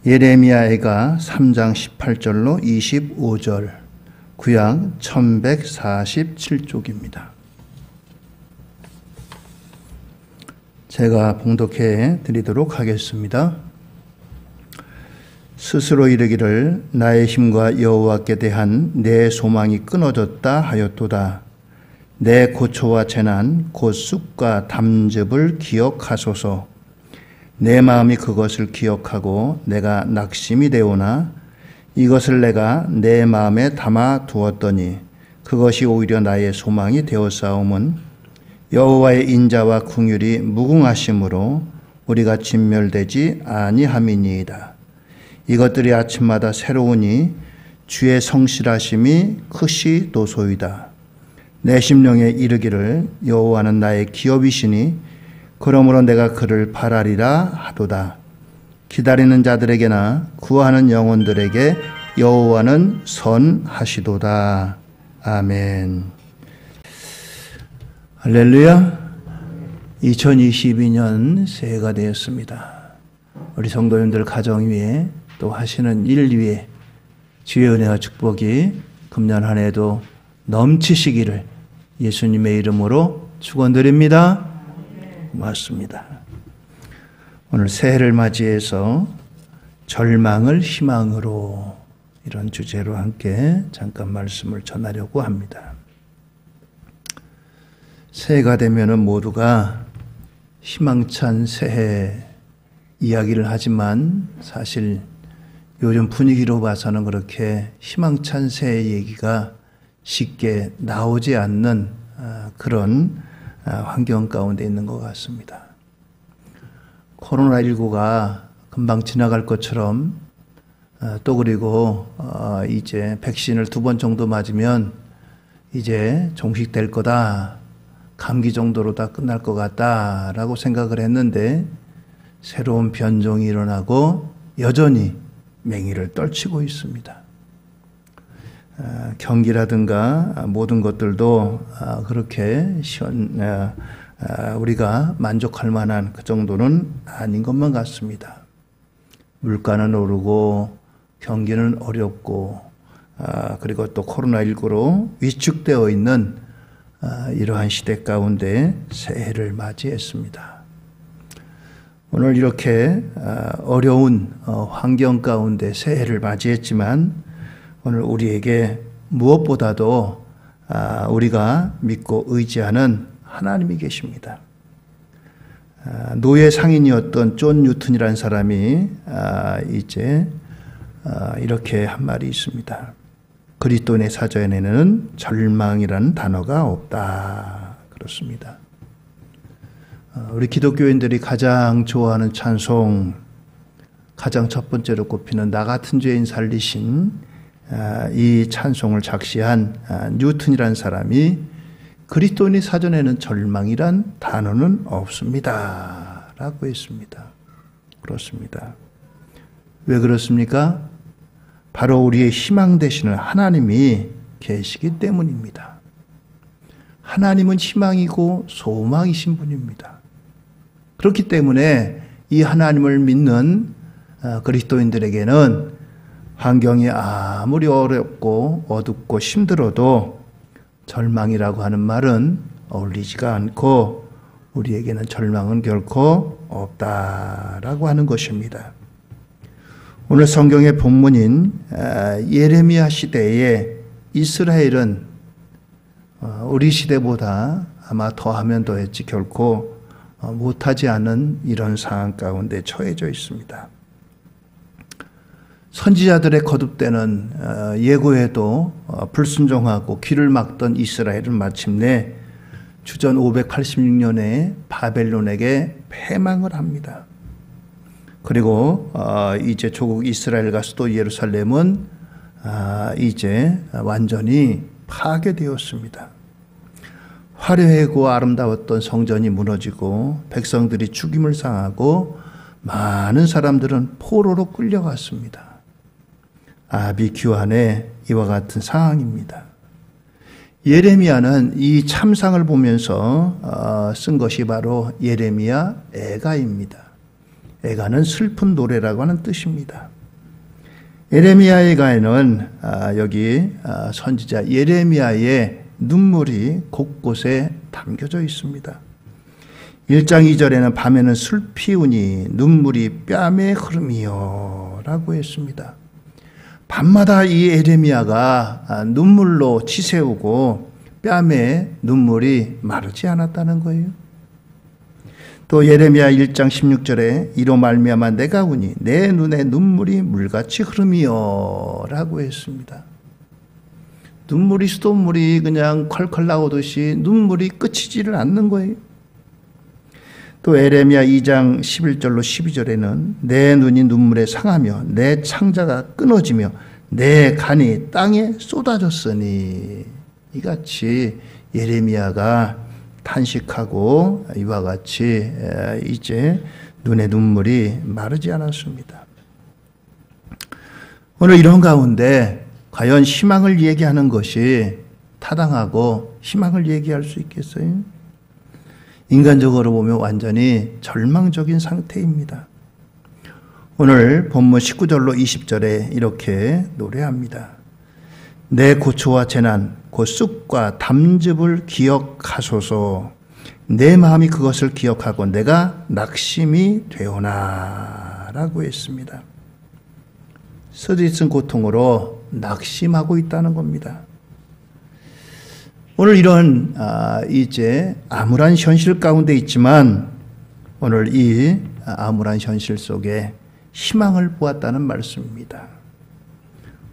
예레미야애가 3장 18절로 25절, 구약 1147쪽입니다. 제가 봉독해 드리도록 하겠습니다. 스스로 이르기를 나의 힘과 여호와께 대한 내 소망이 끊어졌다 하였도다. 내 고초와 재난 곧 쑥과 담즙을 기억하소서. 내 마음이 그것을 기억하고 내가 낙심이 되오나 이것을 내가 내 마음에 담아 두었더니 그것이 오히려 나의 소망이 되었사옴은 여호와의 인자와 긍휼이 무궁하심으로 우리가 진멸되지 아니함이니이다. 이것들이 아침마다 새로우니 주의 성실하심이 크시도소이다. 내 심령에 이르기를 여호와는 나의 기업이시니 그러므로 내가 그를 바라리라 하도다. 기다리는 자들에게나 구하는 영혼들에게 여호와는 선하시도다. 아멘. 할렐루야. 2022년 새해가 되었습니다. 우리 성도님들 가정 위에 또 하시는 일 위에 주의 은혜와 축복이 금년 한 해도 넘치시기를 예수님의 이름으로 축원드립니다. 고맙습니다. 오늘 새해를 맞이해서 절망을 희망으로 이런 주제로 함께 잠깐 말씀을 전하려고 합니다. 새해가 되면은 모두가 희망찬 새해 이야기를 하지만 사실 요즘 분위기로 봐서는 그렇게 희망찬 새해 얘기가 쉽게 나오지 않는 그런 환경 가운데 있는 것 같습니다. 코로나19가 금방 지나갈 것처럼 또 그리고 이제 백신을 2번 정도 맞으면 이제 종식될 거다. 감기 정도로 다 끝날 것 같다라고 생각을 했는데 새로운 변종이 일어나고 여전히 맹위를 떨치고 있습니다. 경기라든가 모든 것들도 그렇게 우리가 만족할 만한 그 정도는 아닌 것만 같습니다. 물가는 오르고 경기는 어렵고 그리고 또 코로나19로 위축되어 있는 이러한 시대 가운데 새해를 맞이했습니다. 오늘 이렇게 어려운 환경 가운데 새해를 맞이했지만 오늘 우리에게 무엇보다도 우리가 믿고 의지하는 하나님이 계십니다. 노예 상인이었던 존 뉴턴이라는 사람이 이제 이렇게 한 말이 있습니다. 그리스도인의 사전에는 절망이라는 단어가 없다. 그렇습니다. 우리 기독교인들이 가장 좋아하는 찬송, 가장 첫 번째로 꼽히는 나 같은 죄인 살리신 이 찬송을 작시한 뉴턴이라는 사람이 그리스도인의 사전에는 절망이란 단어는 없습니다. 라고 했습니다. 그렇습니다. 왜 그렇습니까? 바로 우리의 희망 되시는 하나님이 계시기 때문입니다. 하나님은 희망이고 소망이신 분입니다. 그렇기 때문에 이 하나님을 믿는 그리스도인들에게는 환경이 아무리 어렵고 어둡고 힘들어도 절망이라고 하는 말은 어울리지가 않고 우리에게는 절망은 결코 없다라고 하는 것입니다. 오늘 성경의 본문인 예레미야 시대에 이스라엘은 우리 시대보다 아마 더하면 더했지 결코 못하지 않은 이런 상황 가운데 처해져 있습니다. 선지자들의 거듭되는 예고에도 불순종하고 귀를 막던 이스라엘은 마침내 주전 586년에 바벨론에게 패망을 합니다. 그리고 이제 조국 이스라엘과 수도 예루살렘은 이제 완전히 파괴되었습니다. 화려하고 아름다웠던 성전이 무너지고 백성들이 죽임을 당하고 많은 사람들은 포로로 끌려갔습니다. 아비규환의 이와 같은 상황입니다. 예레미야는 이 참상을 보면서 쓴 것이 바로 예레미야 애가입니다. 애가는 슬픈 노래라고 하는 뜻입니다. 예레미야에 가에는 여기 선지자 예레미야의 눈물이 곳곳에 담겨져 있습니다. 1장 2절에는 밤에는 슬피 우니 눈물이 뺨에 흐름이요 라고 했습니다. 밤마다 이 예레미야가 눈물로 치새우고 뺨에 눈물이 마르지 않았다는 거예요. 또 예레미야 1장 16절에 이로 말미암아 내가 우니 내 눈에 눈물이 물같이 흐름이요 라고 했습니다. 눈물이 수돗물이 그냥 컬컬 나오듯이 눈물이 그치지를 않는 거예요. 또 예레미야 2장 11절로 12절에는 내 눈이 눈물에 상하며 내 창자가 끊어지며 내 간이 땅에 쏟아졌으니 이같이 예레미야가 탄식하고 이와 같이 이제 눈에 눈물이 마르지 않았습니다. 오늘 이런 가운데 과연 희망을 얘기하는 것이 타당하고 희망을 얘기할 수 있겠어요? 인간적으로 보면 완전히 절망적인 상태입니다. 오늘 본문 19절로 20절에 이렇게 노래합니다. 내 고초와 재난 곧 쑥과 담즙을 기억하소서. 내 마음이 그것을 기억하고 내가 낙심이 되오나 라고 했습니다. 쓰디쓴 고통으로 낙심하고 있다는 겁니다. 오늘 이런 이제 암울한 현실 가운데 있지만 오늘 이 암울한 현실 속에 희망을 보았다는 말씀입니다.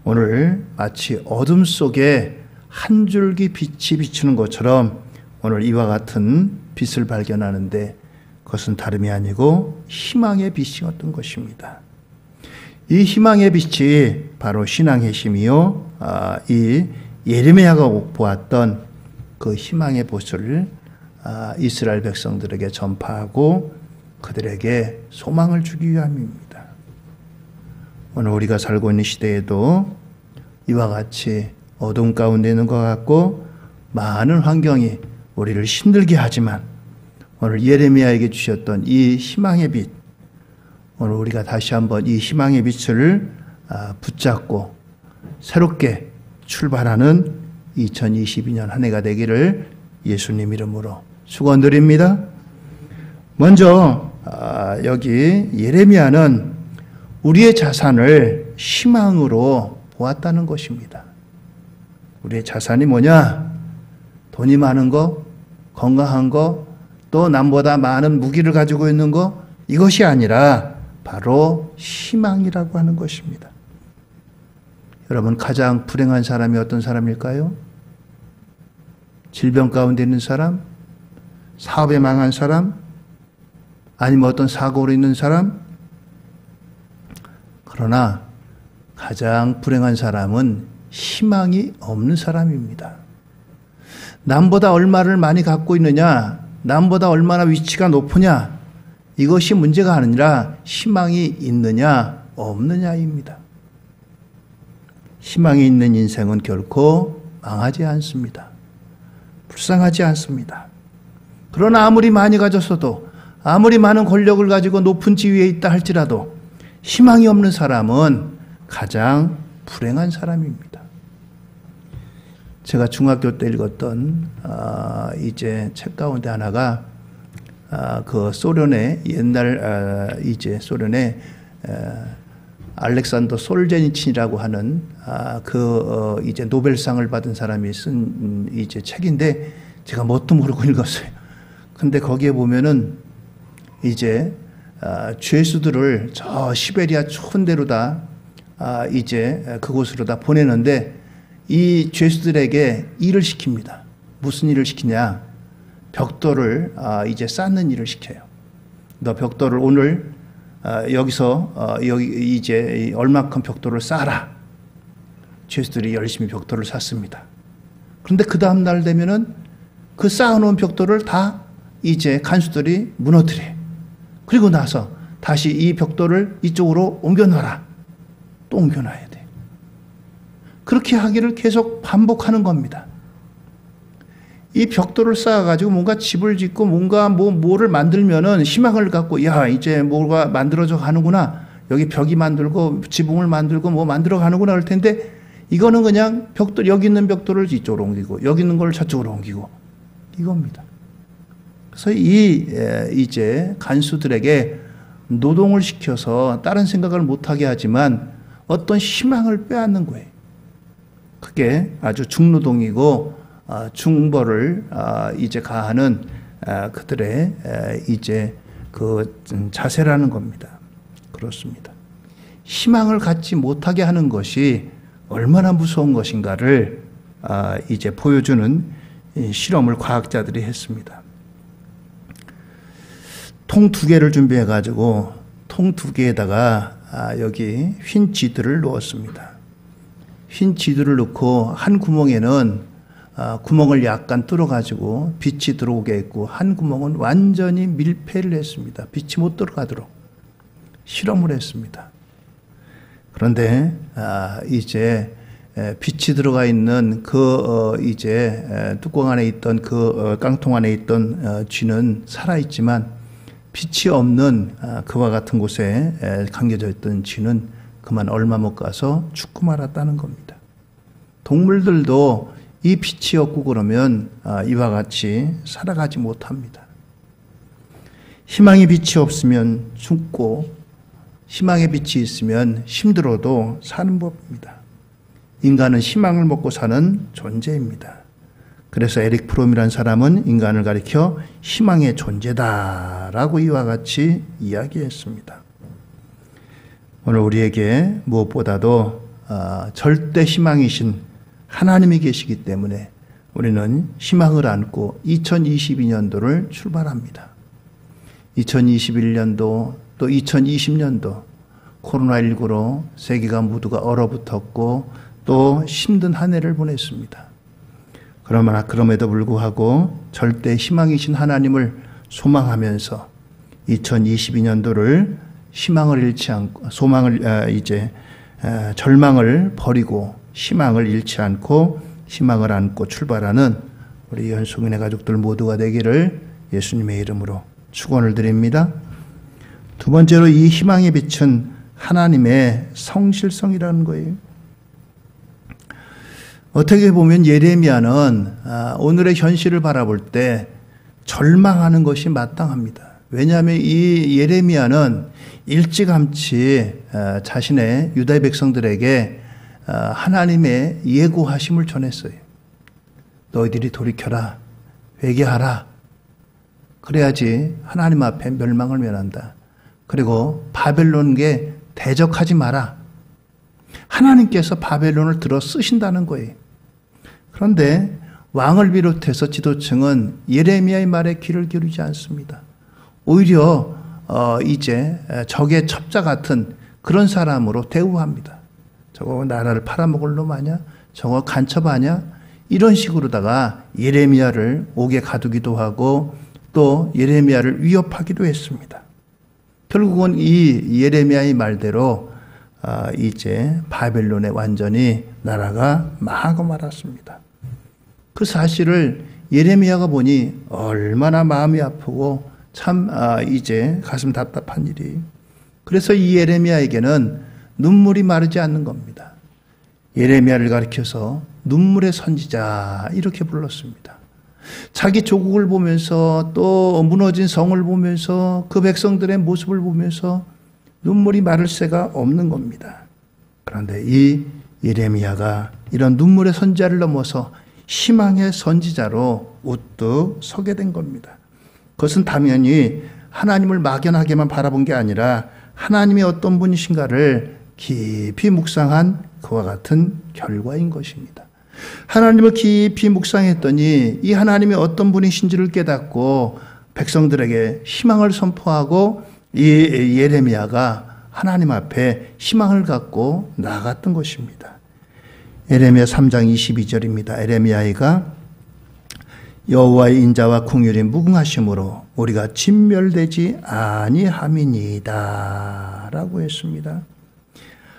오늘 마치 어둠 속에 한 줄기 빛이 비추는 것처럼 오늘 이와 같은 빛을 발견하는데 그것은 다름이 아니고 희망의 빛이었던 것입니다. 이 희망의 빛이 바로 신앙의 힘이요, 이 예레미야가 보았던 그 희망의 빛을 이스라엘 백성들에게 전파하고 그들에게 소망을 주기 위함입니다. 오늘 우리가 살고 있는 시대에도 이와 같이 어둠 가운데 있는 것 같고 많은 환경이 우리를 힘들게 하지만 오늘 예레미야에게 주셨던 이 희망의 빛, 오늘 우리가 다시 한번 이 희망의 빛을 붙잡고 새롭게 출발하는 2022년 한 해가 되기를 예수님 이름으로 축원드립니다. 먼저 여기 예레미야는 우리의 자산을 희망으로 보았다는 것입니다. 우리의 자산이 뭐냐? 돈이 많은 거, 건강한 거, 또 남보다 많은 무기를 가지고 있는 거, 이것이 아니라 바로 희망이라고 하는 것입니다. 여러분, 가장 불행한 사람이 어떤 사람일까요? 질병 가운데 있는 사람? 사업에 망한 사람? 아니면 어떤 사고로 있는 사람? 그러나 가장 불행한 사람은 희망이 없는 사람입니다. 남보다 얼마를 많이 갖고 있느냐, 남보다 얼마나 위치가 높으냐, 이것이 문제가 아니라 희망이 있느냐 없느냐입니다. 희망이 있는 인생은 결코 망하지 않습니다. 불쌍하지 않습니다. 그러나 아무리 많이 가졌어도, 아무리 많은 권력을 가지고 높은 지위에 있다 할지라도 희망이 없는 사람은 가장 불행한 사람입니다. 제가 중학교 때 읽었던 이제 책 가운데 하나가 그 소련의 옛날 이제 소련의 알렉산더 솔제니친이라고 하는 이제 노벨상을 받은 사람이 쓴 이제 책인데 제가 뭣도 모르고 읽었어요. 근데 거기에 보면은 이제 죄수들을 저 시베리아 추운 데로다 이제 그곳으로 다 보내는데 이 죄수들에게 일을 시킵니다. 무슨 일을 시키냐? 벽돌을 이제 쌓는 일을 시켜요. 너 벽돌을 오늘 여기서 여기 이제 얼마큼 벽돌을 쌓아라. 죄수들이 열심히 벽돌을 쌓습니다. 그런데 그 다음 날 되면은 그 쌓아놓은 벽돌을 다 이제 간수들이 무너뜨려. 그리고 나서 다시 이 벽돌을 이쪽으로 옮겨놔라. 또 옮겨놔야 돼. 그렇게 하기를 계속 반복하는 겁니다. 이 벽돌을 쌓아가지고 뭔가 집을 짓고 뭔가 뭐를 만들면은 희망을 갖고 야 이제 뭐가 만들어져 가는구나 여기 벽이 만들고 지붕을 만들고 뭐 만들어 가는구나 할 텐데 이거는 그냥 벽돌, 여기 있는 벽돌을 이쪽으로 옮기고 여기 있는 걸 저쪽으로 옮기고 이겁니다. 그래서 이제 간수들에게 노동을 시켜서 다른 생각을 못하게 하지만 어떤 희망을 빼앗는 거예요. 그게 아주 중노동이고 중벌을 이제 가하는 그들의 이제 그 자세라는 겁니다. 그렇습니다. 희망을 갖지 못하게 하는 것이 얼마나 무서운 것인가를 이제 보여주는 실험을 과학자들이 했습니다. 통 2개를 준비해 가지고 통 2개에다가 여기 흰 지들을 넣었습니다. 흰 지들을 넣고 한 구멍에는 구멍을 약간 뚫어 가지고 빛이 들어오게 했고 한 구멍은 완전히 밀폐를 했습니다. 빛이 못 들어가도록 실험을 했습니다. 그런데 이제 빛이 들어가 있는 그 이제 뚜껑 안에 있던 그 깡통 안에 있던 쥐는 살아 있지만 빛이 없는 그와 같은 곳에 감겨져 있던 쥐는 그만 얼마 못 가서 죽고 말았다는 겁니다. 동물들도 이 빛이 없고 그러면 이와 같이 살아가지 못합니다. 희망의 빛이 없으면 죽고 희망의 빛이 있으면 힘들어도 사는 법입니다. 인간은 희망을 먹고 사는 존재입니다. 그래서 에릭 프롬이라는 사람은 인간을 가리켜 희망의 존재다라고 이와 같이 이야기했습니다. 오늘 우리에게 무엇보다도 절대 희망이신 하나님이 계시기 때문에 우리는 희망을 안고 2022년도를 출발합니다. 2021년도 또 2020년도 코로나19로 세계가 모두가 얼어붙었고 또 힘든 한 해를 보냈습니다. 그러나 그럼에도 불구하고 절대 희망이신 하나님을 소망하면서 2022년도를 희망을 잃지 않고 절망을 버리고 희망을 잃지 않고 희망을 안고 출발하는 우리 연수민의 가족들 모두가 되기를 예수님의 이름으로 축원을 드립니다. 두 번째로 이 희망의 빛은 하나님의 성실성이라는 거예요. 어떻게 보면 예레미야는 오늘의 현실을 바라볼 때 절망하는 것이 마땅합니다. 왜냐하면 이 예레미야는 일찌감치 자신의 유다의 백성들에게 하나님의 예고하심을 전했어요. 너희들이 돌이켜라, 회개하라. 그래야지 하나님 앞에 멸망을 면한다. 그리고 바벨론에 대적하지 마라. 하나님께서 바벨론을 들어 쓰신다는 거예요. 그런데 왕을 비롯해서 지도층은 예레미야의 말에 귀를 기울이지 않습니다. 오히려 이제 적의 첩자 같은 그런 사람으로 대우합니다. 저거 나라를 팔아먹을 놈 아냐? 저거 간첩하냐? 이런 식으로다가 예레미야를 옥에 가두기도 하고 또 예레미야를 위협하기도 했습니다. 결국은 이 예레미야의 말대로 이제 바벨론에 완전히 나라가 망하고 말았습니다. 그 사실을 예레미야가 보니 얼마나 마음이 아프고 참 이제 가슴 답답한 일이. 그래서 이 예레미야에게는 눈물이 마르지 않는 겁니다. 예레미야를 가리켜서 눈물의 선지자 이렇게 불렀습니다. 자기 조국을 보면서 또 무너진 성을 보면서 그 백성들의 모습을 보면서 눈물이 마를 새가 없는 겁니다. 그런데 이 예레미야가 이런 눈물의 선지자를 넘어서 희망의 선지자로 우뚝 서게 된 겁니다. 그것은 당연히 하나님을 막연하게만 바라본 게 아니라 하나님이 어떤 분이신가를 깊이 묵상한 그와 같은 결과인 것입니다. 하나님을 깊이 묵상했더니 이 하나님이 어떤 분이신지를 깨닫고 백성들에게 희망을 선포하고 이 예레미야가 하나님 앞에 희망을 갖고 나아갔던 것입니다. 예레미야 3장 22절입니다. 예레미야가 여호와의 인자와 긍휼이 무궁하심으로 우리가 진멸되지 아니함이니이다 라고 했습니다.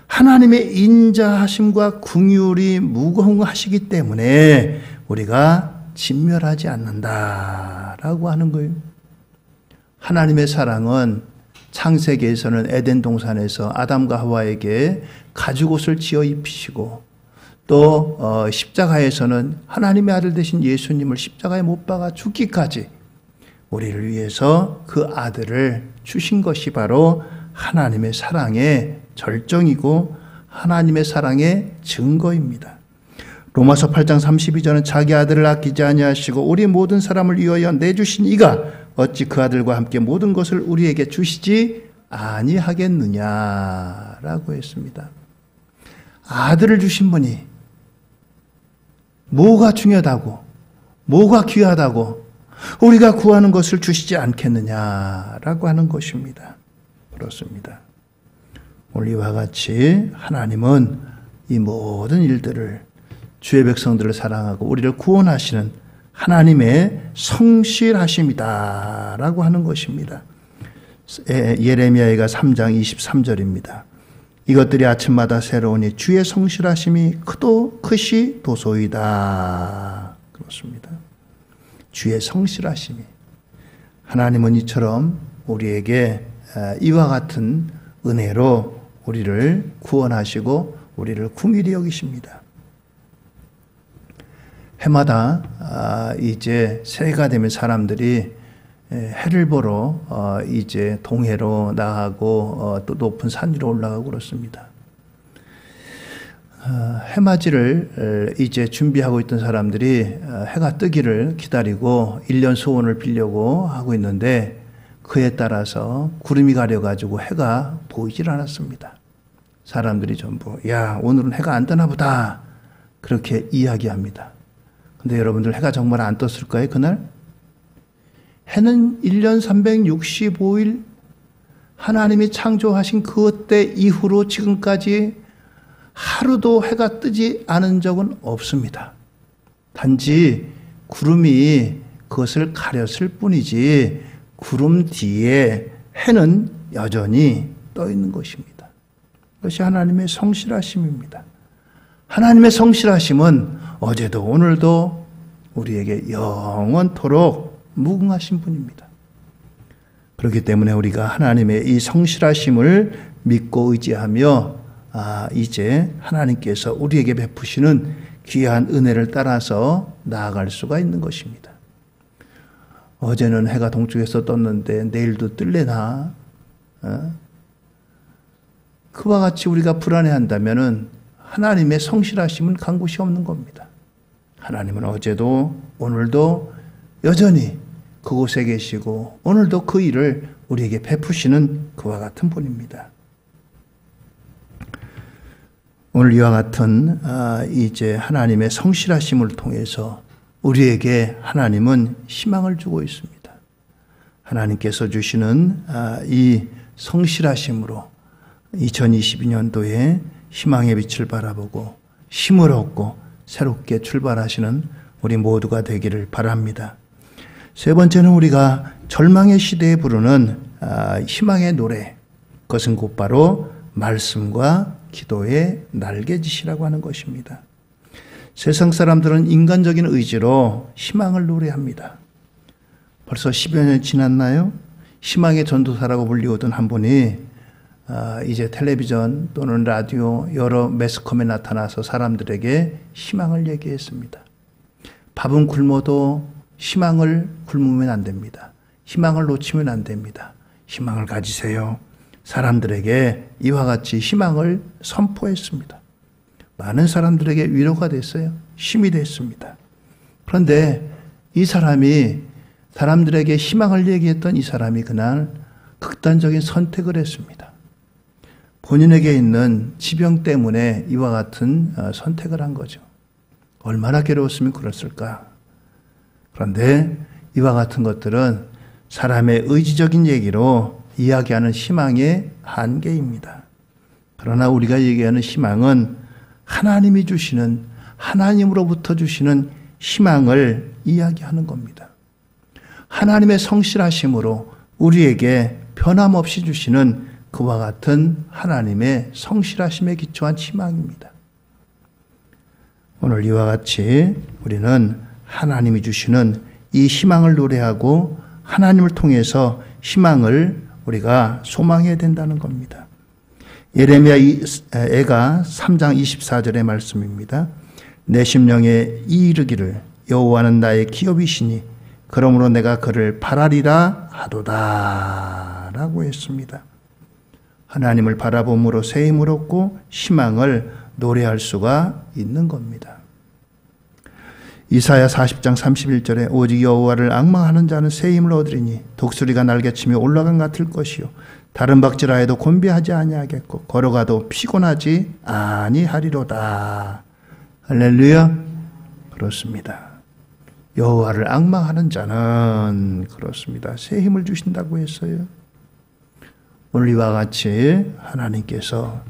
하나님의 인자하심과 긍휼이 무궁하시기 때문에 우리가 진멸하지 않는다라고 하는 거예요. 하나님의 사랑은 창세기에서는 에덴 동산에서 아담과 하와에게 가죽옷을 지어 입히시고 또 십자가에서는 하나님의 아들 되신 예수님을 십자가에 못 박아 죽기까지 우리를 위해서 그 아들을 주신 것이 바로 하나님의 사랑의 절정이고 하나님의 사랑의 증거입니다. 로마서 8장 32절은 자기 아들을 아끼지 아니하시고 우리 모든 사람을 위하여 내주신 이가 어찌 그 아들과 함께 모든 것을 우리에게 주시지 아니하겠느냐라고 했습니다. 아들을 주신 분이 뭐가 중요하다고, 뭐가 귀하다고 우리가 구하는 것을 주시지 않겠느냐라고 하는 것입니다. 그렇습니다. 오늘 이와 같이 하나님은 이 모든 일들을 주의 백성들을 사랑하고 우리를 구원하시는 하나님의 성실하심이다라고 하는 것입니다. 예레미야가 3장 23절입니다. 이것들이 아침마다 새로우니 주의 성실하심이 크시 도소이다. 그렇습니다. 주의 성실하심이. 하나님은 이처럼 우리에게 이와 같은 은혜로 우리를 구원하시고 우리를 긍휼히 여기십니다. 해마다 이제 새해가 되면 사람들이 해를 보러 이제 동해로 나가고 또 높은 산 위로 올라가고 그렇습니다. 해맞이를 이제 준비하고 있던 사람들이 해가 뜨기를 기다리고 1년 소원을 빌려고 하고 있는데 그에 따라서 구름이 가려가지고 해가 보이질 않았습니다. 사람들이 전부 야 오늘은 해가 안 뜨나 보다 그렇게 이야기합니다. 근데 여러분들 해가 정말 안 떴을까요 그날? 해는 1년 365일 하나님이 창조하신 그때 이후로 지금까지 하루도 해가 뜨지 않은 적은 없습니다. 단지 구름이 그것을 가렸을 뿐이지 구름 뒤에 해는 여전히 떠 있는 것입니다. 그것이 하나님의 성실하심입니다. 하나님의 성실하심은 어제도 오늘도 우리에게 영원토록 무궁하신 분입니다. 그렇기 때문에 우리가 하나님의 이 성실하심을 믿고 의지하며 이제 하나님께서 우리에게 베푸시는 귀한 은혜를 따라서 나아갈 수가 있는 것입니다. 어제는 해가 동쪽에서 떴는데 내일도 뜰래나? 그와 같이 우리가 불안해한다면 하나님의 성실하심은 간 곳이 없는 겁니다. 하나님은 어제도 오늘도 여전히 그곳에 계시고 오늘도 그 일을 우리에게 베푸시는 그와 같은 분입니다. 오늘 이와 같은 이제 하나님의 성실하심을 통해서 우리에게 하나님은 희망을 주고 있습니다. 하나님께서 주시는 이 성실하심으로 2022년도에 희망의 빛을 바라보고 힘을 얻고 새롭게 출발하시는 우리 모두가 되기를 바랍니다. 세 번째는 우리가 절망의 시대에 부르는 희망의 노래, 그것은 곧바로 말씀과 기도의 날개짓이라고 하는 것입니다. 세상 사람들은 인간적인 의지로 희망을 노래합니다. 벌써 10여 년 지났나요? 희망의 전도사라고 불리우던 한 분이 이제 텔레비전 또는 라디오 여러 매스컴에 나타나서 사람들에게 희망을 얘기했습니다. 밥은 굶어도 희망을 굶으면 안 됩니다. 희망을 놓치면 안 됩니다. 희망을 가지세요. 사람들에게 이와 같이 희망을 선포했습니다. 많은 사람들에게 위로가 됐어요. 힘이 됐습니다. 그런데 이 사람이 사람들에게 희망을 얘기했던 이 사람이 그날 극단적인 선택을 했습니다. 본인에게 있는 지병 때문에 이와 같은 선택을 한 거죠. 얼마나 괴로웠으면 그랬을까. 그런데 이와 같은 것들은 사람의 의지적인 얘기로 이야기하는 희망의 한계입니다. 그러나 우리가 얘기하는 희망은 하나님이 주시는, 하나님으로부터 주시는 희망을 이야기하는 겁니다. 하나님의 성실하심으로 우리에게 변함없이 주시는 그와 같은 하나님의 성실하심에 기초한 희망입니다. 오늘 이와 같이 우리는 하나님이 주시는 이 희망을 노래하고 하나님을 통해서 희망을 우리가 소망해야 된다는 겁니다. 예레미야 애가 3장 24절의 말씀입니다. 내 심령에 이르기를 여호와는 나의 기업이시니 그러므로 내가 그를 바라리라 하도다 라고 했습니다. 하나님을 바라봄으로 새 힘을 얻고 희망을 노래할 수가 있는 겁니다. 이사야 40장 31절에 오직 여호와를 앙망하는 자는 새 힘을 얻으리니 독수리가 날개치며 올라간 같을 것이요 다른 박질하 해도 곤비하지 아니하겠고 걸어가도 피곤하지 아니하리로다. 할렐루야. 그렇습니다. 여호와를 앙망하는 자는 그렇습니다. 새 힘을 주신다고 했어요. 오늘 이와 같이 하나님께서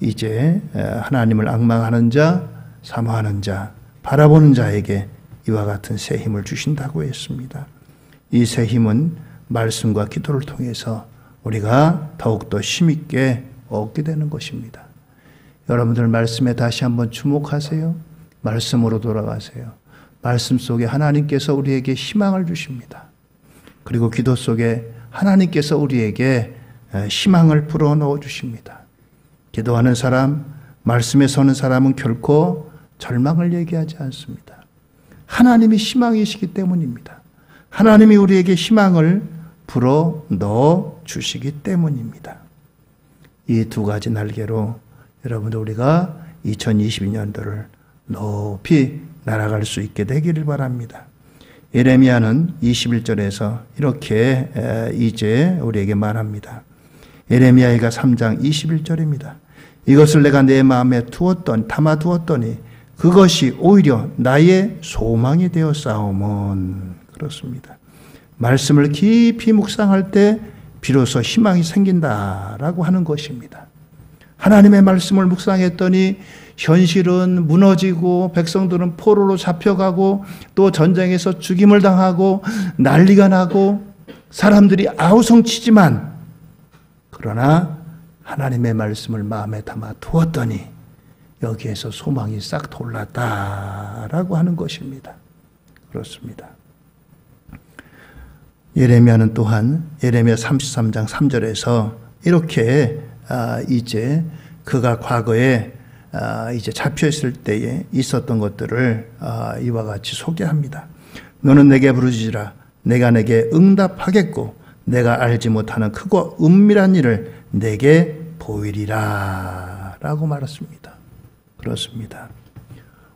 이제 하나님을 앙망하는 자, 사모하는 자, 바라보는 자에게 이와 같은 새 힘을 주신다고 했습니다. 이 새 힘은 말씀과 기도를 통해서 우리가 더욱더 힘있게 얻게 되는 것입니다. 여러분들 말씀에 다시 한번 주목하세요. 말씀으로 돌아가세요. 말씀 속에 하나님께서 우리에게 희망을 주십니다. 그리고 기도 속에 하나님께서 우리에게 희망을 불어넣어 주십니다. 기도하는 사람, 말씀에 서는 사람은 결코 절망을 얘기하지 않습니다. 하나님이 희망이시기 때문입니다. 하나님이 우리에게 희망을 불어넣어 주시기 때문입니다. 이 두 가지 날개로 여러분들 우리가 2022년도를 높이 날아갈 수 있게 되기를 바랍니다. 예레미야는 21절에서 이렇게 이제 우리에게 말합니다. 예레미야가 3장 21절입니다. 이것을 내가 내 마음에 담아두었더니 그것이 오히려 나의 소망이 되어 싸움은 그렇습니다. 말씀을 깊이 묵상할 때 비로소 희망이 생긴다라고 하는 것입니다. 하나님의 말씀을 묵상했더니 현실은 무너지고 백성들은 포로로 잡혀가고 또 전쟁에서 죽임을 당하고 난리가 나고 사람들이 아우성치지만 그러나 하나님의 말씀을 마음에 담아 두었더니 여기에서 소망이 싹 돋았다라고 하는 것입니다. 그렇습니다. 예레미야는 또한 예레미야 33장 3절에서 이렇게 이제 그가 과거에 이제 잡혀있을 때에 있었던 것들을 이와 같이 소개합니다. 너는 내게 부르짖으라. 내가 내게 응답하겠고 내가 알지 못하는 크고 은밀한 일을 내게 보이리라 라고 말했습니다. 그렇습니다.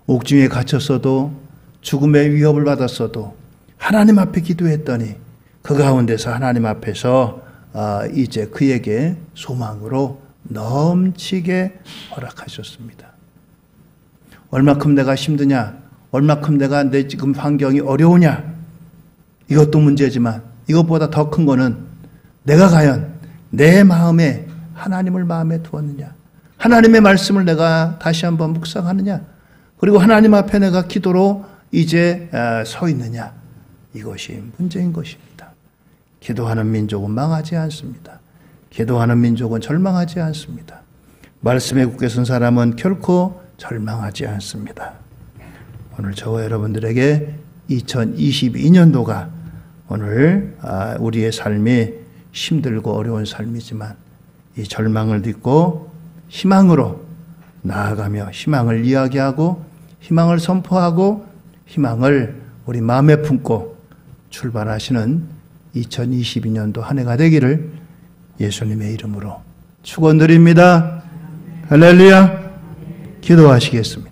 옥중에 갇혔어도 죽음의 위협을 받았어도 하나님 앞에 기도했더니 그 가운데서 하나님 앞에서 이제 그에게 소망으로 넘치게 허락하셨습니다. 얼마큼 내가 힘드냐, 얼마큼 내 지금 환경이 어려우냐, 이것도 문제지만 이것보다 더 큰 거는 내가 과연 내 마음에 하나님을 마음에 두었느냐, 하나님의 말씀을 내가 다시 한번 묵상하느냐, 그리고 하나님 앞에 내가 기도로 이제 서 있느냐, 이것이 문제인 것입니다. 기도하는 민족은 망하지 않습니다. 기도하는 민족은 절망하지 않습니다. 말씀에 굳게 선 사람은 결코 절망하지 않습니다. 오늘 저와 여러분들에게 2022년도가 오늘 우리의 삶이 힘들고 어려운 삶이지만 이 절망을 딛고 희망으로 나아가며 희망을 이야기하고 희망을 선포하고 희망을 우리 마음에 품고 출발하시는 2022년도 한 해가 되기를 예수님의 이름으로 축원드립니다. 할렐루야. 기도하시겠습니다.